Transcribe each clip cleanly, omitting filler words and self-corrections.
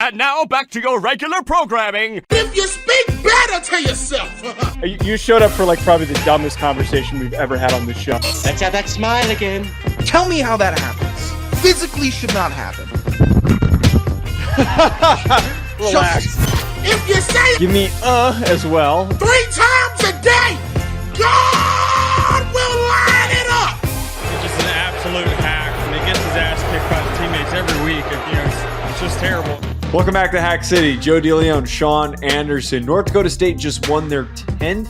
And now back to your regular programming. If you speak better to yourself. You showed up for probably the dumbest conversation we've ever had on this show. Let's have that smile again. Tell me how that happens. Physically should not happen. Relax. If you say Give me as well. 3 times a day, God will line it up. He's just an absolute hack, and he gets his ass kicked by the teammates every week. It's just terrible. Welcome back to Hack City. Joe DeLeone, Sean Anderson. North Dakota State just won their 10th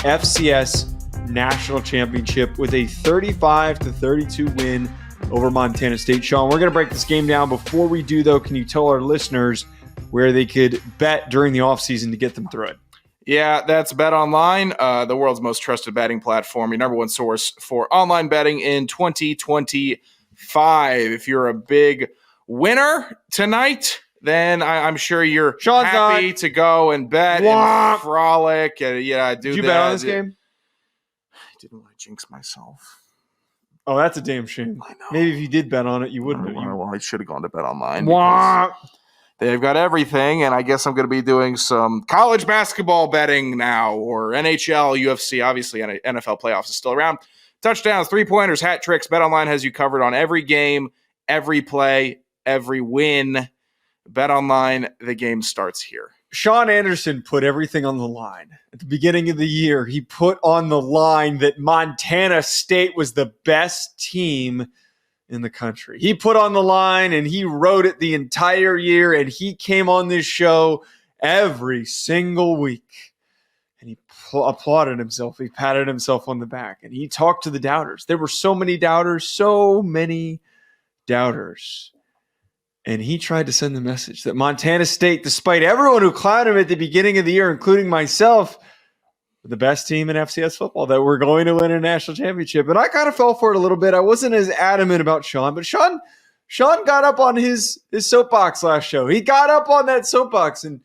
FCS National Championship with a 35-32 win over Montana State. Sean, we're going to break this game down. Before we do, though, can you tell our listeners where they could bet during the offseason to get them through it? Yeah, that's BetOnline, the world's most trusted betting platform, your number one source for online betting in 2025. If you're a big winner tonight, then I'm sure you're Sean's happy not. To go and bet and frolic. And, do Did you that. bet on this game? I didn't want to jinx myself. Oh, that's a damn shame. I know. Maybe if you did bet on it, you wouldn't have. Well, I should have gone to BetOnline. Wah. They've got everything, and I guess I'm going to be doing some college basketball betting now, or NHL, UFC, obviously NFL playoffs is still around. Touchdowns, three-pointers, hat tricks. BetOnline has you covered on every game, every play, every win. BetOnline, the game starts here. Sean Anderson put everything on the line. At the beginning of the year, he put on the line that Montana State was the best team in the country. He put on the line and he wrote it the entire year, and he came on this show every single week. And he applauded himself. He patted himself on the back, and he talked to the doubters. There were so many doubters. And he tried to send the message that Montana State, despite everyone who clowned him at the beginning of the year, including myself, were the best team in FCS football, that we're going to win a national championship. And I kind of fell for it a little bit. I wasn't as adamant about Sean, but Sean got up on his soapbox last show. He got up on that soapbox and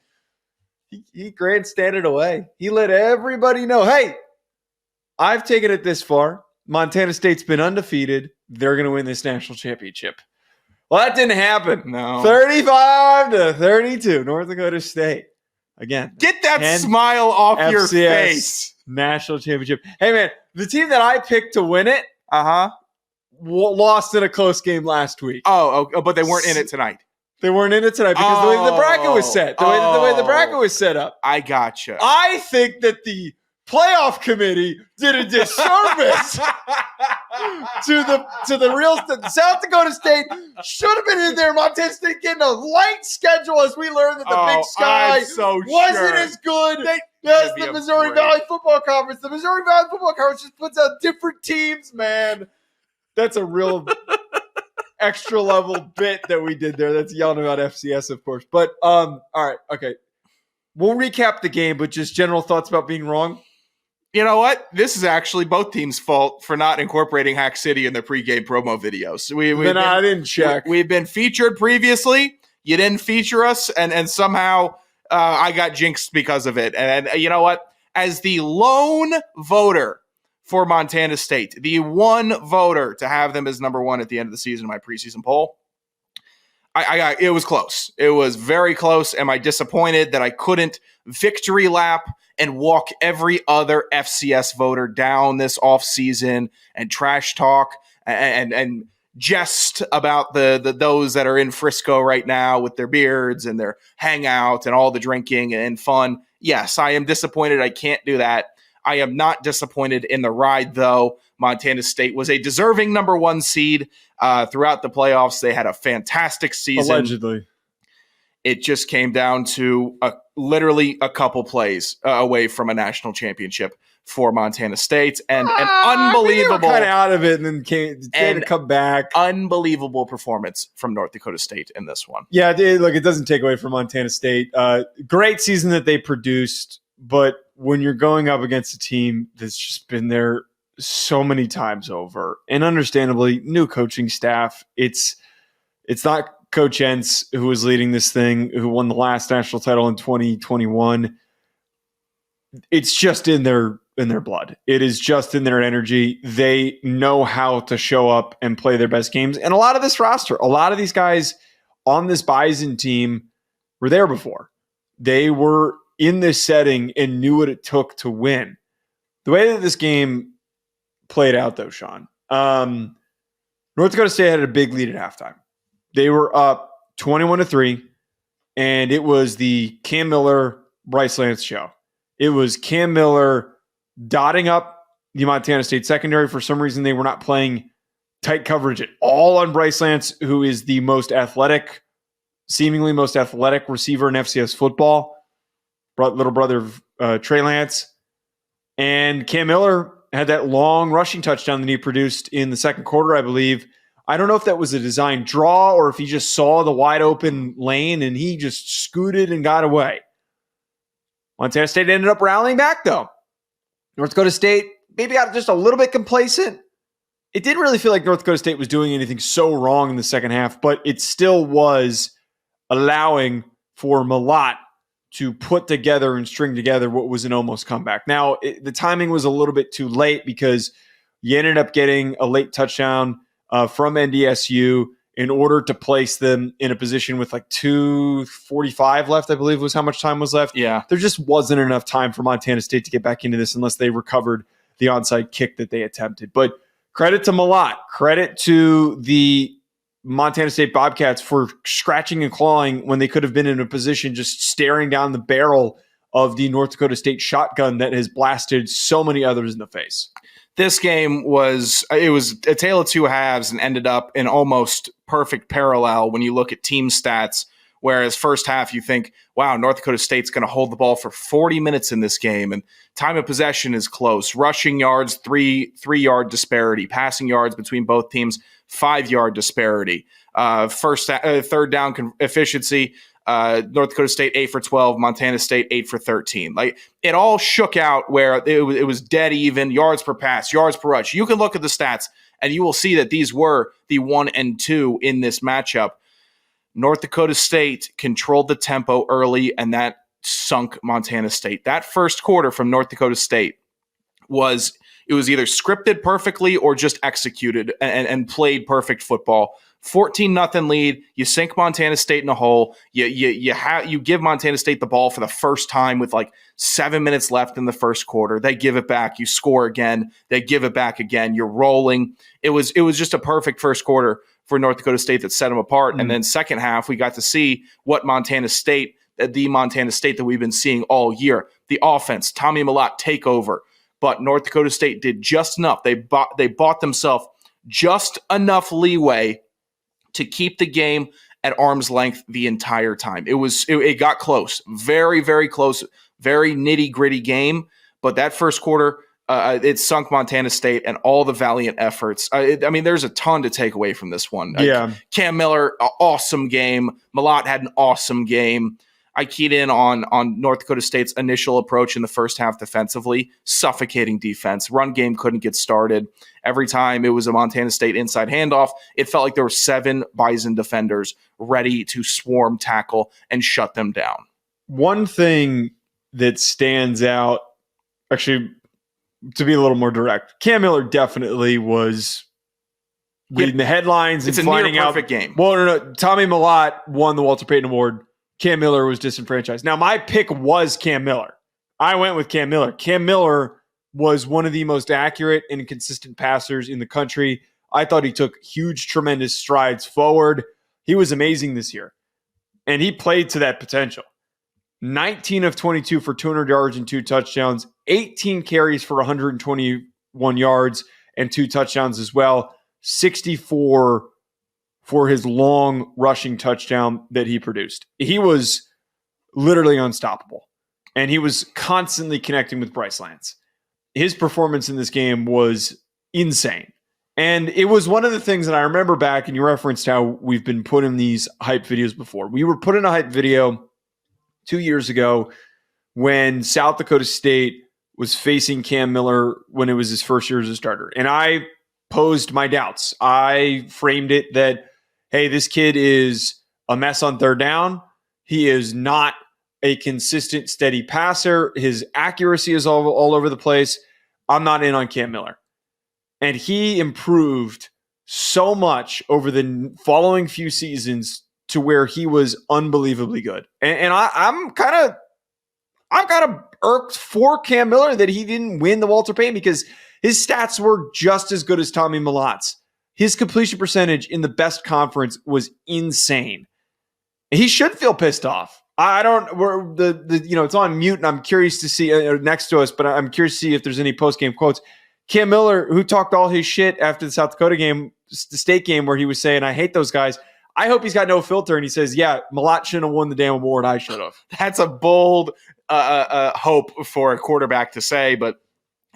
he grandstanded away. He let everybody know, hey, I've taken it this far. Montana State's been undefeated. They're going to win this national championship. Well, that didn't happen. No. 35-32, North Dakota State. Again, get that smile off FCS your face. National championship. Hey, man, the team that I picked to win it lost in a close game last week. Oh, but they weren't in it tonight. They weren't in it tonight because the way the bracket was set. The way the bracket was set up. I gotcha. I think that the playoff committee did a disservice to the real South Dakota State should have been in there. Montana State getting a light schedule, as we learned that the Big Sky wasn't as good as the Missouri Valley Football Conference. The Missouri Valley Football Conference just puts out different teams, man. That's a real extra level bit that we did there. That's yelling about FCS, of course. But all right, okay. We'll recap the game, but just general thoughts about being wrong. You know what? This is actually both teams' fault for not incorporating Hack City in their pregame promo videos. I didn't check. We've been featured previously. You didn't feature us, and somehow I got jinxed because of it. And you know what? As the lone voter for Montana State, the one voter to have them as number one at the end of the season in my preseason poll, it was close. It was very close. Am I disappointed that I couldn't victory lap and walk every other FCS voter down this offseason and trash talk and jest about the those that are in Frisco right now with their beards and their hangout and all the drinking and fun? Yes, I am disappointed I can't do that. I am not disappointed in the ride, though. Montana State was a deserving number one seed throughout the playoffs. They had a fantastic season. Allegedly. It just came down to literally a couple plays away from a national championship for Montana State, and an unbelievable kind of out of it, and then had to come back. Unbelievable performance from North Dakota State in this one. Yeah, look, it doesn't take away from Montana State. Great season that they produced, but when you're going up against a team that's just been there so many times over, and understandably, new coaching staff, it's not Coach Entz, who was leading this thing, who won the last national title in 2021. It's just in their blood. It is just in their energy. They know how to show up and play their best games. And a lot of this roster, a lot of these guys on this Bison team were there before. They were in this setting and knew what it took to win. The way that this game played out, though, Sean, North Dakota State had a big lead at halftime. They were up 21-3, and it was the Cam Miller, Bryce Lance show. It was Cam Miller dotting up the Montana State secondary. For some reason, they were not playing tight coverage at all on Bryce Lance, who is the seemingly most athletic receiver in FCS football, little brother of Trey Lance. And Cam Miller had that long rushing touchdown that he produced in the second quarter, I believe. I don't know if that was a design draw or if he just saw the wide open lane and he just scooted and got away. Montana State ended up rallying back, though. North Dakota State maybe got just a little bit complacent. It didn't really feel like North Dakota State was doing anything so wrong in the second half, but it still was allowing for Malott to put together and string together what was an almost comeback. Now, the timing was a little bit too late because you ended up getting a late touchdown from NDSU in order to place them in a position with like 2:45 left, I believe was how much time was left. Yeah. There just wasn't enough time for Montana State to get back into this unless they recovered the onside kick that they attempted. But credit to Malott, credit to the Montana State Bobcats for scratching and clawing when they could have been in a position just staring down the barrel of the North Dakota State shotgun that has blasted so many others in the face. This game was a tale of two halves and ended up in almost perfect parallel when you look at team stats. Whereas first half, you think, wow, North Dakota State's going to hold the ball for 40 minutes in this game, and time of possession is close. Rushing yards, three-yard disparity. Passing yards between both teams, 5-yard disparity. Third down efficiency, North Dakota State 8 for 12, Montana State 8 for 13. Like, it all shook out where it was dead even, yards per pass, yards per rush. You can look at the stats, and you will see that these were the 1 and 2 in this matchup. North Dakota State controlled the tempo early, and that sunk Montana State. That first quarter from North Dakota State was either scripted perfectly or just executed and played perfect football. 14-0 lead. You sink Montana State in a hole. You give Montana State the ball for the first time with like 7 minutes left in the first quarter. They give it back. You score again. They give it back again. You're rolling. It was just a perfect first quarter for North Dakota State that set them apart. Mm-hmm. And then second half, we got to see what the Montana State that we've been seeing all year. The offense, Tommy Malott take over. But North Dakota State did just enough. They bought themselves just enough leeway to keep the game at arm's length the entire time. It got close, very, very close, very nitty-gritty game. But that first quarter, it sunk Montana State and all the valiant efforts. There's a ton to take away from this one. Yeah. Cam Miller, awesome game. Malott had an awesome game. I keyed in on North Dakota State's initial approach in the first half defensively, suffocating defense. Run game couldn't get started. Every time it was a Montana State inside handoff, it felt like there were 7 Bison defenders ready to swarm tackle and shut them down. One thing that stands out, actually, to be a little more direct, Cam Miller definitely was reading the headlines and finding out. It's a near-perfect game. Well, no. Tommy Malott won the Walter Payton Award. Cam Miller was disenfranchised. Now, my pick was Cam Miller. I went with Cam Miller. Cam Miller was one of the most accurate and consistent passers in the country. I thought he took huge, tremendous strides forward. He was amazing this year, and he played to that potential. 19 of 22 for 200 yards and 2 touchdowns, 18 carries for 121 yards and 2 touchdowns as well, 64 for his long rushing touchdown that he produced. He was literally unstoppable, and he was constantly connecting with Bryce Lance. His performance in this game was insane. And it was one of the things that I remember back, and you referenced how we've been putting these hype videos before. We were put in a hype video 2 years ago when South Dakota State was facing Cam Miller when it was his first year as a starter. And I posed my doubts. I framed it that, hey, this kid is a mess on third down. He is not a consistent, steady passer. His accuracy is all over the place. I'm not in on Cam Miller. And he improved so much over the following few seasons to where he was unbelievably good. And I'm kind of irked for Cam Miller that he didn't win the Walter Payton because his stats were just as good as Tommy Millott's. His completion percentage in the best conference was insane. He should feel pissed off. I don't. We're it's on mute, and I'm curious to see next to us, but I'm curious to see if there's any post game quotes. Cam Miller, who talked all his shit after the South Dakota game, the state game, where he was saying, "I hate those guys." I hope he's got no filter, and he says, "Yeah, Millott shouldn't have won the damn award. I should have." That's a bold hope for a quarterback to say, but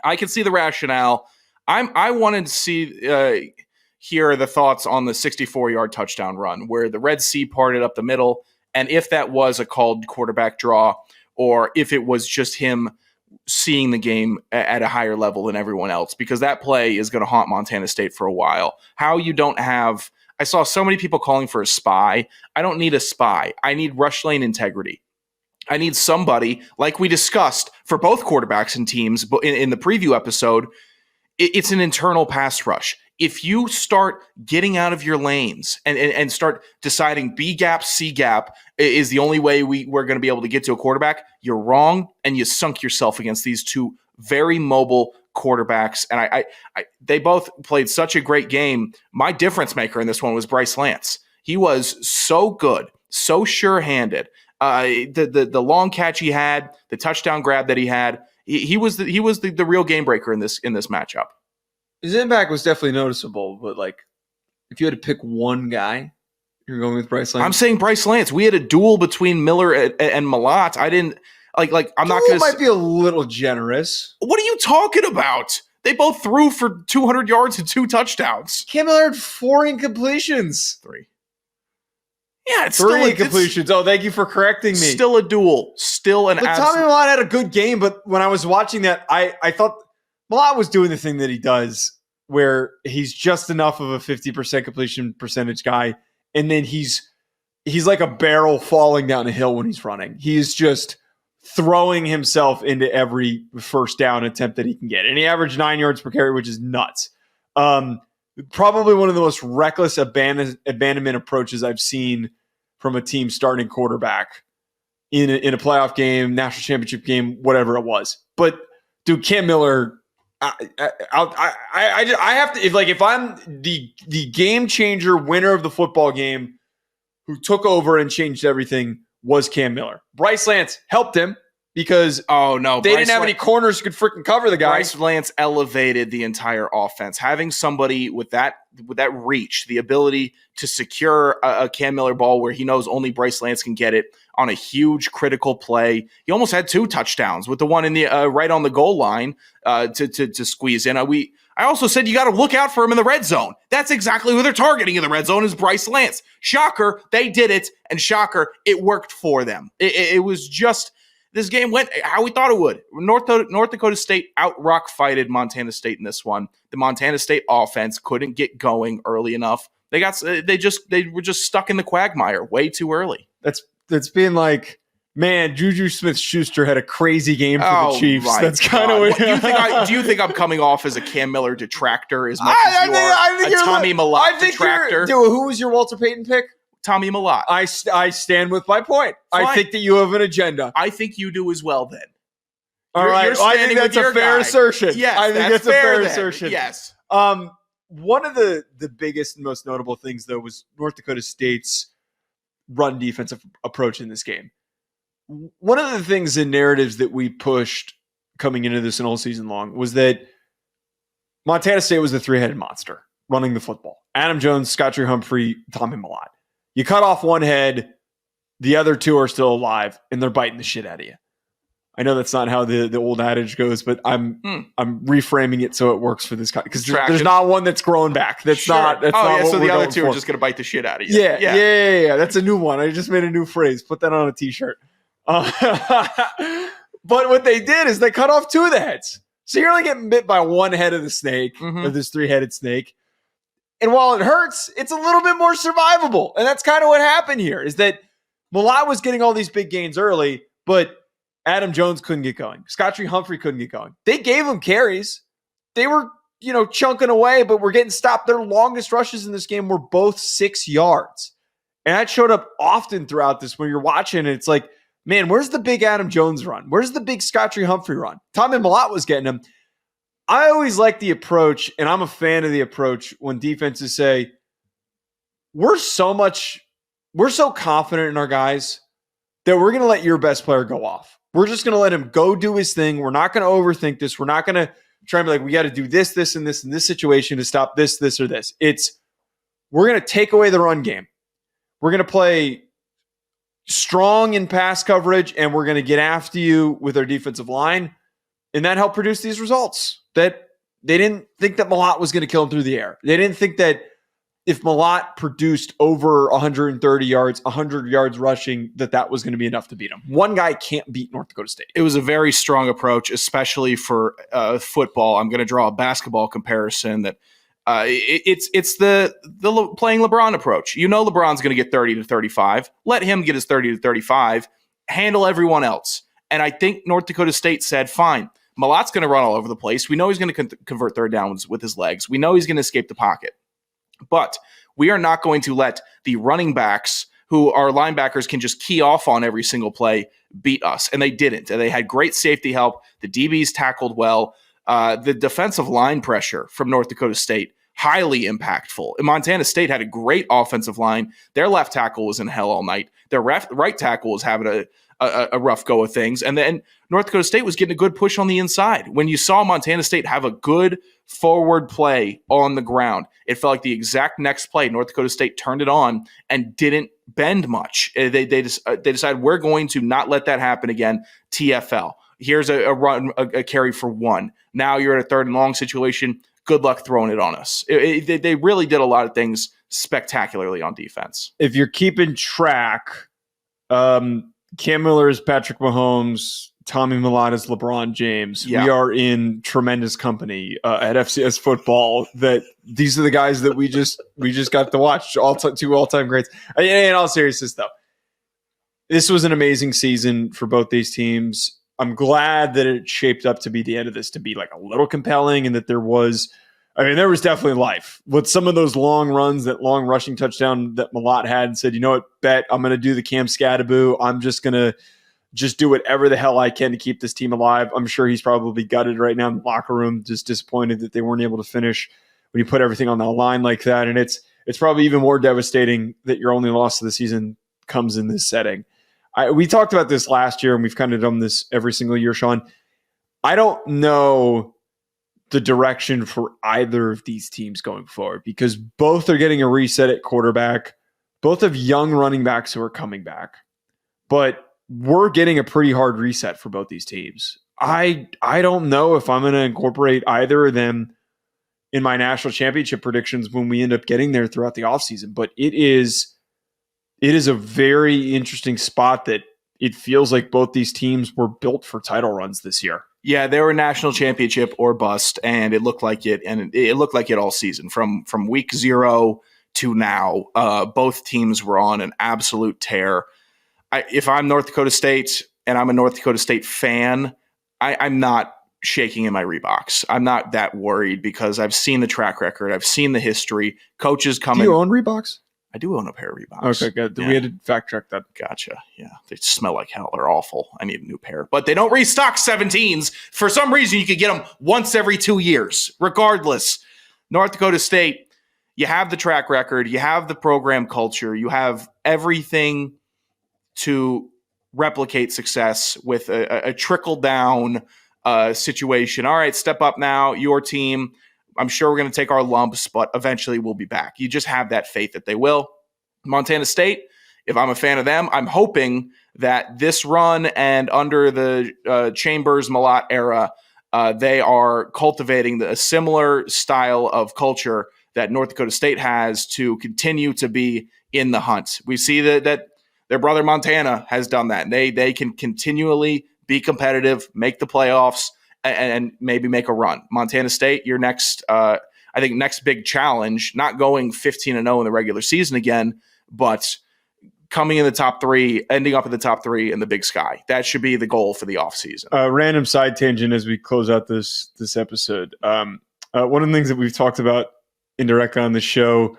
I can see the rationale. I wanted to see hear the thoughts on the 64-yard touchdown run where the Red Sea parted up the middle, and if that was a called quarterback draw or if it was just him seeing the game at a higher level than everyone else, because that play is going to haunt Montana State for a while. How you don't have – I saw so many people calling for a spy. I don't need a spy. I need rush lane integrity. I need somebody, like we discussed for both quarterbacks and teams in the preview episode, it's an internal pass rush. If you start getting out of your lanes and start deciding B gap, C gap is the only way we're going to be able to get to a quarterback, you're wrong, and you sunk yourself against these two very mobile quarterbacks. And they both played such a great game. My difference maker in this one was Bryce Lance. He was so good, so sure-handed. The long catch he had, the touchdown grab that he had, he was the real game breaker in this matchup. His impact was definitely noticeable, but like, if you had to pick one guy, you're going with Bryce Lance. I'm saying Bryce Lance. We had a duel between Miller and Millott. I didn't like. I'm not going to. Might be a little generous. What are you talking about? They both threw for 200 yards and 2 touchdowns. Cam Miller had 4 incompletions. 3. Yeah, it's 3 incompletions. Oh, thank you for correcting me. Still a duel. Still an. But Tommy Millott had a good game, but when I was watching that, I thought Millott was doing the thing that he does where he's just enough of a 50% completion percentage guy, and then he's like a barrel falling down a hill when he's running. He's just throwing himself into every first down attempt that he can get. And he averaged 9 yards per carry, which is nuts. Probably one of the most reckless abandonment approaches I've seen from a team starting quarterback in a playoff game, national championship game, whatever it was. But dude, Cam Miller, I have to, if I'm the game changer winner of the football game who took over and changed everything was Cam Miller. Bryce Lance helped him because they didn't have any corners who could freaking cover the guy. Bryce Lance elevated the entire offense. Having somebody with that reach, the ability to secure a Cam Miller ball where he knows only Bryce Lance can get it on a huge critical play. He almost had 2 touchdowns with the one in the right on the goal line to squeeze in. I also said you got to look out for him in the red zone. That's exactly who they're targeting in the red zone is Bryce Lance. Shocker, they did it, and shocker, it worked for them. It was just this game went how we thought it would. North Dakota State out-rock fighted Montana State in this one. The Montana State offense couldn't get going early enough. They were just stuck in the quagmire way too early. That's been like, man, Juju Smith-Schuster had a crazy game for the Chiefs. That's kind of what do you think I'm coming off as a Cam Miller detractor as much as you are a Tommy Millott detractor? Dude, who was your Walter Payton pick? Tommy Millott. I stand with my point. Fine. I think that you have an agenda. I think you do as well then. All right. I think that's a fair assertion. Yes, I think that's a fair assertion. Yes. One of the biggest and most notable things, though, was North Dakota State's run defensive approach in this game. One of the things in narratives that we pushed coming into this and all season long was that Montana State was the 3-headed monster running the football. Adam Jones, Scotty Humphrey, Tommy Millott. You cut off one head, the other 2 are still alive, and they're biting the shit out of you. I know that's not how the old adage goes, but I'm reframing it so it works for this guy because there's not one that's growing back. That's sure. not. That's not so what the other 2 for. are just going to bite the shit out of you. Yeah. That's a new one. I just made a new phrase. Put that on a t-shirt. But what they did is they cut off 2 of the heads. So you're only getting bit by one head of the snake, of this 3-headed snake. And while it hurts, it's a little bit more survivable. And that's kind of what happened here is that Millott was getting all these big gains early, but Adam Jones couldn't get going. Scotty Humphrey couldn't get going. They gave him carries. They were, chunking away, but we're getting stopped. Their longest rushes in this game were both 6 yards. And that showed up often throughout this when you're watching, and it's like, man, where's the big Adam Jones run? Where's the big Scottree Humphrey run? Tommy Mellott was getting him. I always like the approach, and I'm a fan of the approach when defenses say, we're so confident in our guys that we're going to let your best player go off. We're just going to let him go do his thing. We're not going to overthink this. We're not going to try and be like, we got to do this, this, and this in this situation to stop this, this, or this. We're going to take away the run game. We're going to play strong in pass coverage, and we're going to get after you with our defensive line. And that helped produce these results. That they didn't think that Mellott was going to kill him through the air. They didn't think that if Mellott produced over 130 yards, 100 yards rushing, that was going to be enough to beat him. One guy can't beat North Dakota State. It was a very strong approach, especially for football. I'm going to draw a basketball comparison that it's the playing LeBron approach. You know LeBron's going to get 30 to 35. Let him get his 30 to 35. Handle everyone else. And I think North Dakota State said, fine, Mallott's going to run all over the place. We know he's going to convert third downs with his legs. We know he's going to escape the pocket. But we are not going to let the running backs, who our linebackers can just key off on every single play, beat us. And they didn't. And they had great safety help. The DBs tackled well. The defensive line pressure from North Dakota State, highly impactful. And Montana State had a great offensive line. Their left tackle was in hell all night. Their right tackle was having a rough go of things. And then North Dakota State was getting a good push on the inside. When you saw Montana State have a good forward play on the ground, it felt like the exact next play, North Dakota State turned it on and didn't bend much. They decided, we're going to not let that happen again. TFL. Here's a run, a carry for one. Now you're in a third and long situation. Good luck throwing it on us. They really did a lot of things spectacularly on defense. If you're keeping track, Cam Miller is Patrick Mahomes, Tommy Mellott is LeBron James. Yeah. We are in tremendous company at FCS football. That these are the guys that we just got to watch. Two all-time greats. In all seriousness, though, this was an amazing season for both these teams. I'm glad that it shaped up to be the end of this to be like a little compelling, and that there was definitely life with some of those long runs, that long rushing touchdown that Mellott had, and said, you know what, bet I'm going to do the Cam Scadaboo. I'm just going to do whatever the hell I can to keep this team alive. I'm sure he's probably gutted right now in the locker room, just disappointed that they weren't able to finish when you put everything on the line like that. And it's probably even more devastating that your only loss of the season comes in this setting. We talked about this last year, and we've kind of done this every single year, Sean. I don't know the direction for either of these teams going forward, because both are getting a reset at quarterback. Both have young running backs who are coming back. But we're getting a pretty hard reset for both these teams. I don't know if I'm going to incorporate either of them in my national championship predictions when we end up getting there throughout the offseason. But it is a very interesting spot that it feels like both these teams were built for title runs this year. Yeah, they were national championship or bust, and it looked like it, and it looked like it all season from week 0 to now. Both teams were on an absolute tear. If I'm North Dakota State and I'm a North Dakota State fan, I'm not shaking in my Reeboks. I'm not that worried because I've seen the track record. I've seen the history. Coaches coming. Do you own Reeboks? I do own a pair of Reeboks. Okay, good. Yeah. We had to fact check that. Gotcha. Yeah, they smell like hell. They're awful. I need a new pair. But they don't restock 17s. For some reason, you could get them once every 2 years. Regardless, North Dakota State, you have the track record. You have the program culture. You have everything to replicate success with a trickle-down situation. All right, step up now, your team. I'm sure we're going to take our lumps, but eventually we'll be back. You just have that faith that they will. Montana State, if I'm a fan of them, I'm hoping that this run and under the Chambers-Mellott era, they are cultivating a similar style of culture that North Dakota State has to continue to be in the hunt. We see that their brother Montana has done that. They can continually be competitive, make the playoffs, and maybe make a run. Montana State, your next big challenge, not going 15-0 in the regular season again, but coming in the top 3, ending up in the top 3 in the Big Sky. That should be the goal for the offseason. Random side tangent as we close out this episode. One of the things that we've talked about indirectly on the show,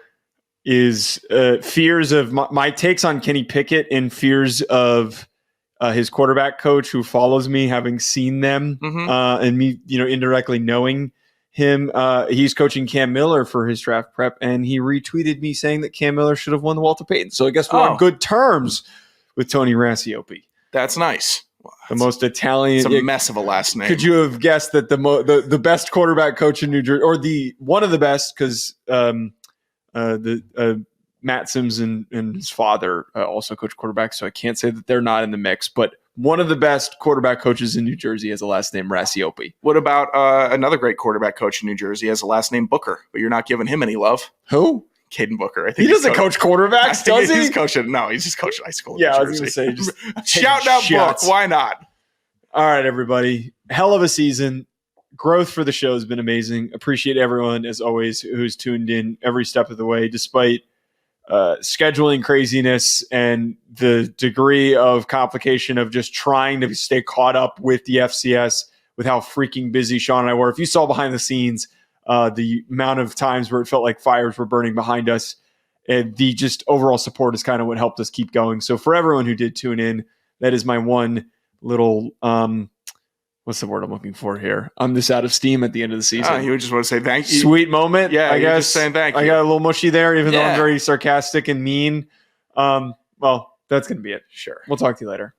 is fears of my takes on Kenny Pickett and fears of his quarterback coach who follows me, having seen them and me, indirectly knowing him. He's coaching Cam Miller for his draft prep, and he retweeted me saying that Cam Miller should have won the Walter Payton. So I guess we're on good terms with Tony Rasiopi. That's nice. The most Italian. It's a mess of a last name. Could you have guessed that the best quarterback coach in New Jersey, or one of the best, because Matt Sims and his father also coach quarterback, so I can't say that they're not in the mix, but one of the best quarterback coaches in New Jersey has a last name Rasiopi. What about another great quarterback coach in New Jersey has a last name Booker, but you're not giving him any love? Who? Caden Booker. I think he doesn't coach quarterbacks, does he? He's coaching. No, he's just coaching high school. Yeah, I was going to say, just shout out Book. Why not? All right, everybody. Hell of a season. Growth for the show has been amazing. Appreciate everyone, as always, who's tuned in every step of the way, despite scheduling craziness and the degree of complication of just trying to stay caught up with the FCS, with how freaking busy Sean and I were. If you saw behind the scenes, the amount of times where it felt like fires were burning behind us, and the just overall support is kind of what helped us keep going. So for everyone who did tune in, that is my one little what's the word I'm looking for here? I'm just out of steam at the end of the season. You would just want to say thank you. Sweet moment. Yeah, I guess. Just saying thank you. I got a little mushy there, even though I'm very sarcastic and mean. Well, that's going to be it. Sure. We'll talk to you later.